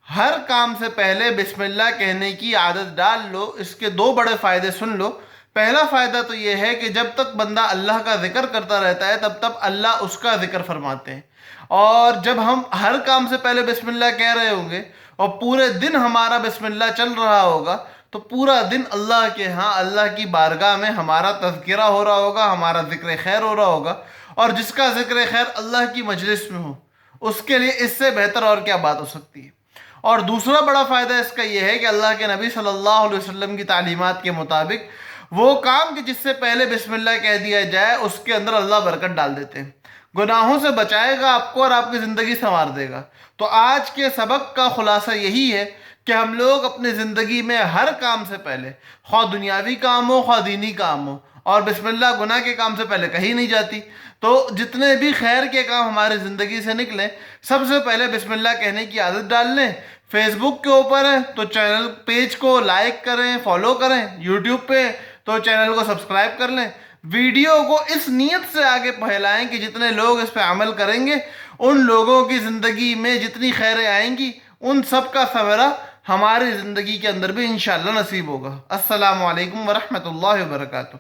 ہر کام سے پہلے بسم اللہ کہنے کی عادت ڈال لو۔ اس کے دو بڑے فائدے سن لو۔ پہلا فائدہ تو یہ ہے کہ جب تک بندہ اللہ کا ذکر کرتا رہتا ہے تب تک اللہ اس کا ذکر فرماتے ہیں، اور جب ہم ہر کام سے پہلے بسم اللہ کہہ رہے ہوں گے اور پورے دن ہمارا بسم اللہ چل رہا ہوگا تو پورا دن اللہ کے ہاں، اللہ کی بارگاہ میں ہمارا تذکرہ ہو رہا ہوگا، ہمارا ذکر خیر ہو رہا ہوگا، اور جس کا ذکر خیر اللہ کی مجلس میں ہو اس کے لیے اس سے بہتر اور کیا بات ہو سکتی ہے۔ اور دوسرا بڑا فائدہ اس کا یہ ہے کہ اللہ کے نبی صلی اللہ علیہ وسلم کی تعلیمات کے مطابق وہ کام کہ جس سے پہلے بسم اللہ کہہ دیا جائے اس کے اندر اللہ برکت ڈال دیتے ہیں، گناہوں سے بچائے گا آپ کو اور آپ کی زندگی سنوار دے گا۔ تو آج کے سبق کا خلاصہ یہی ہے کہ ہم لوگ اپنی زندگی میں ہر کام سے پہلے، خواہ دنیاوی کام ہو خواہ دینی کام ہو، اور بسم اللہ گناہ کے کام سے پہلے کہیں نہیں جاتی، تو جتنے بھی خیر کے کام ہماری زندگی سے نکلیں سب سے پہلے بسم اللہ کہنے کی عادت ڈال لیں۔ فیس بک کے اوپر ہے تو چینل پیج کو لائک کریں، فالو کریں، یوٹیوب پہ تو چینل کو سبسکرائب کر لیں۔ ویڈیو کو اس نیت سے آگے پھیلائیں کہ جتنے لوگ اس پہ عمل کریں گے ان لوگوں کی زندگی میں جتنی خیریں آئیں گی ان سب کا ثمرہ ہماری زندگی کے اندر بھی انشاءاللہ نصیب ہوگا۔ السلام علیکم ورحمۃ اللہ وبرکاتہ۔